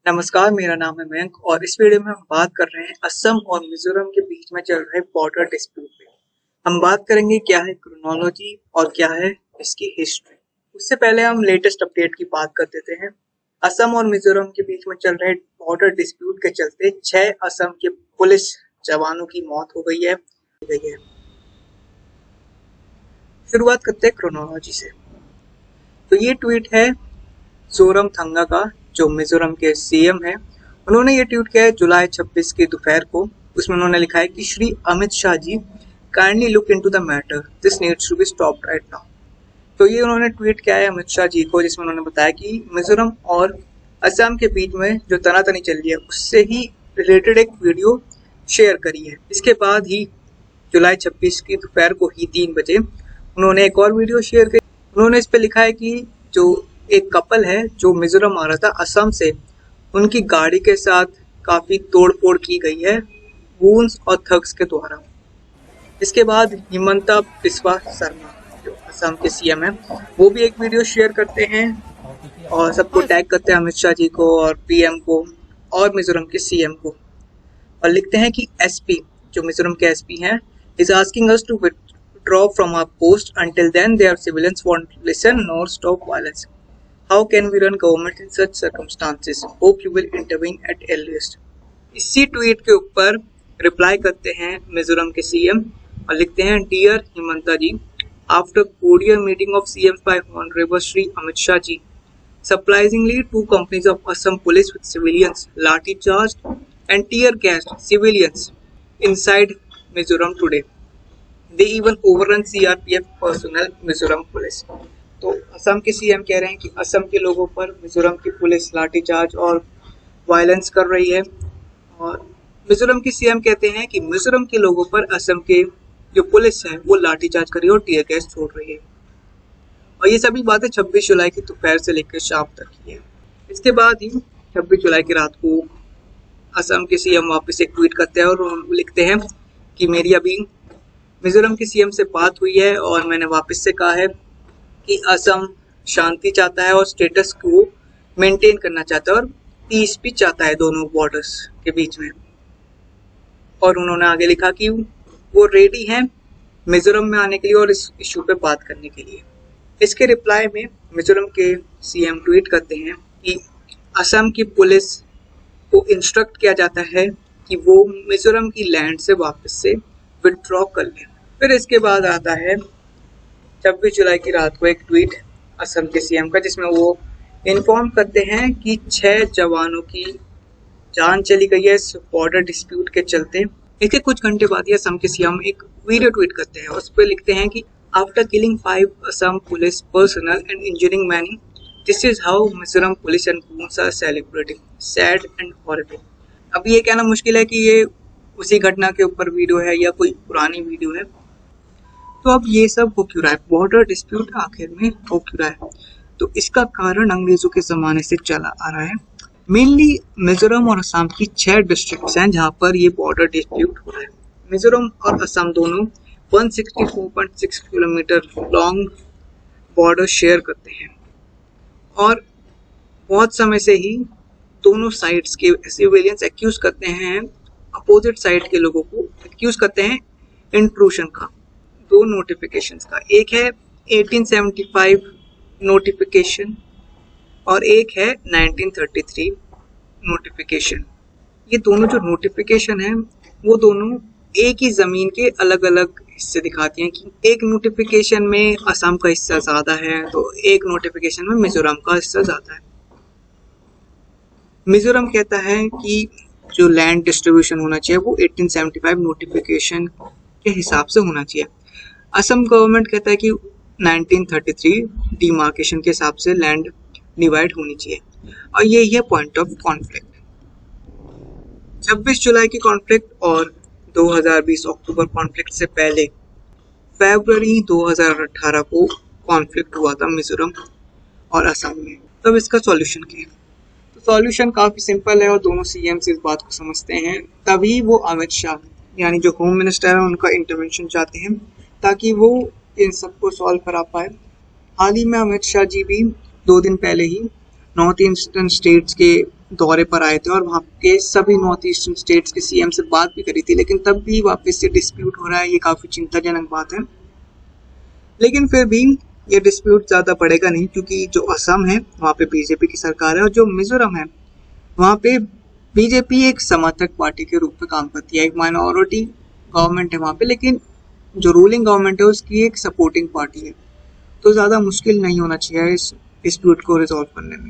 नमस्कार, मेरा नाम है मयंक और इस वीडियो में हम बात कर रहे हैं असम और मिजोरम के बीच में चल रहे बॉर्डर डिस्प्यूट पे। हम बात करेंगे क्या है क्रोनोलॉजी और क्या है इसकी हिस्ट्री। उससे पहले हम लेटेस्ट अपडेट की बात कर देते हैं। असम और मिजोरम के बीच में चल रहे बॉर्डर डिस्प्यूट के चलते 6 असम के पुलिस जवानों की मौत हो गई है। शुरुआत करते हैं क्रोनोलॉजी से। तो ये ट्वीट है जोरमथंगा का, जो मिजोरम के सीएम है। उन्होंने ये ट्वीट किया है जुलाई 26 की दोपहर को। उसमें उन्होंने लिखा है कि Shri Amit Shah ji, kindly look into the matter, this needs to be stopped right now. तो ये उन्होंने ट्वीट किया है अमित शाह जी को, जिसमें उन्होंने बताया कि मिजोरम और असम के बीच में जो तनातनी चल रही है उससे ही रिलेटेड एक वीडियो शेयर करी है। इसके बाद ही जुलाई 26 की दोपहर को ही 3 बजे उन्होंने एक और वीडियो शेयर करी। उन्होंने इस पे लिखा है कि जो एक कपल है जो मिजोरम आ रहा था असम से, उनकी गाड़ी के साथ काफी तोड़फोड़ की गई है गूंस और थग्स के द्वारा। इसके बाद हिमंता बिस्वा शर्मा, जो असम के सीएम है, वो भी एक वीडियो शेयर करते हैं और सबको टैग करते हैं, अमित शाह जी को और पीएम को और मिजोरम के सीएम को, और लिखते हैं कि एसपी, जो मिजोरम के एसपी हैं, is asking us to withdraw from our post. Until then, their civilians won't listen nor stop violence. How can we run government in such circumstances? Hope you will intervene at earliest. इसी tweet के ऊपर reply करते हैं मिजोरम के CM और लिखते हैं, dear Himanta ji, after courier meeting of CM by Honorable Shri Amit Shah ji, surprisingly 2 companies of Assam police with civilians lathi charged and tear gassed civilians inside Mizoram today. They even overrun CRPF personnel Mizoram police. तो असम के CM कह रहे हैं कि असम के लोगों पर मिजोरम की पुलिस लाठीचार्ज और वायलेंस कर रही है, और मिजोरम के सीएम कहते हैं कि मिजोरम के लोगों पर असम के जो पुलिस है वो लाठीचार्ज कर रही है और टीयर गैस छोड़ रही है। और ये सभी बातें 26 जुलाई की दोपहर से लेकर शाम तक की है। इसके बाद ही 26 जुलाई की रात को असम के सीएम वापस एक ट्वीट करते हैं और लिखते हैं कि मेरी अभी मिजोरम के सीएम से बात हुई है और मैंने वापस से कहा है कि असम शांति चाहता है और स्टेटस को मेंटेन करना चाहता है और पीस भी चाहता है दोनों बॉर्डर्स के बीच में। और उन्होंने आगे लिखा कि वो रेडी हैं मिजोरम में आने के लिए और इस इशू पे बात करने के लिए। इसके रिप्लाई में मिजोरम के सीएम ट्वीट करते हैं कि असम की पुलिस को इंस्ट्रक्ट किया जाता है कि वो मिजोरम की लैंड से वापस से विड्रॉ कर लें। फिर इसके बाद आता है 26 जुलाई की रात को एक ट्वीट असम के सीएम का, जिसमें वो इन्फॉर्म करते हैं कि 6 जवानों की जान चली गई है इस बॉर्डर डिस्प्यूट के चलते। इसके कुछ घंटे बाद ही असम के सीएम एक वीडियो ट्वीट करते हैं। उस पर लिखते हैं कि after killing 5 Assam police personnel and injuring many, this is how Mizoram police and goons are celebrating, sad and horrible. अब ये कहना मुश्किल है कि ये उसी घटना के ऊपर वीडियो है या कोई पुरानी वीडियो है। तो अब ये सब हो क्यों रहा है, बॉर्डर डिस्प्यूट आखिर में हो क्यों रहा है? तो इसका कारण अंग्रेजों के जमाने से चला आ रहा है। मेनली मिजोरम और असम की 6 डिस्ट्रिक्ट्स हैं जहाँ पर ये बॉर्डर डिस्प्यूट हो रहा है। मिजोरम और असम दोनों 164.6 किलोमीटर लॉन्ग बॉर्डर शेयर करते हैं और बहुत समय से ही दोनों साइड्स के सिविलियंस एक्यूज करते हैं, अपोजिट साइड के लोगों को एक्यूज करते हैं इंट्रूशन का। 2 नोटिफिकेशंस का, एक है 1875 नोटिफिकेशन और एक है 1933 नोटिफिकेशन। ये दोनों जो नोटिफिकेशन है वो दोनों एक ही जमीन के अलग अलग हिस्से दिखाती हैं कि एक नोटिफिकेशन में असम का हिस्सा ज्यादा है तो एक नोटिफिकेशन में मिजोरम का हिस्सा ज्यादा है। मिजोरम कहता है कि जो लैंड डिस्ट्रीब्यूशन होना चाहिए वो 1875 नोटिफिकेशन के हिसाब से होना चाहिए। असम गवर्नमेंट कहता है कि 1933 डिमार्केशन के हिसाब से लैंड डिवाइड होनी चाहिए, और यही है पॉइंट ऑफ कॉन्फ्लिक्ट। 26 जुलाई की कॉन्फ्लिक्ट और 2020 अक्टूबर कॉन्फ्लिक्ट से पहले फरवरी 2018 को कॉन्फ्लिक्ट हुआ था मिजोरम और असम में। तब इसका सॉल्यूशन क्या है? तो सॉल्यूशन काफी सिंपल है और दोनों सीएम्स इस बात को समझते हैं, तभी वो अमित शाह यानी जो होम मिनिस्टर है उनका इंटरवेंशन चाहते हैं ताकि वो इन सबको सॉल्व करा पाए। हाल ही में अमित शाह जी भी 2 दिन पहले ही नॉर्थ ईस्टर्न स्टेट्स के दौरे पर आए थे और वहाँ के सभी नॉर्थ ईस्टर्न स्टेट्स के सीएम से बात भी करी थी, लेकिन तब भी वापस से डिस्प्यूट हो रहा है। ये काफ़ी चिंताजनक बात है। लेकिन फिर भी ये डिस्प्यूट ज़्यादा बढ़ेगा नहीं, क्योंकि जो असम है वहाँ पे बीजेपी की सरकार है और जो मिजोरम है वहाँ पे बीजेपी एक समर्थक पार्टी के रूप में काम करती है। एक माइनॉरिटी गवर्नमेंट है वहाँ पे, लेकिन जो रूलिंग गवर्नमेंट है उसकी एक सपोर्टिंग पार्टी है। तो ज़्यादा मुश्किल नहीं होना चाहिए इस डिस्प्यूट को रिजॉल्व करने में।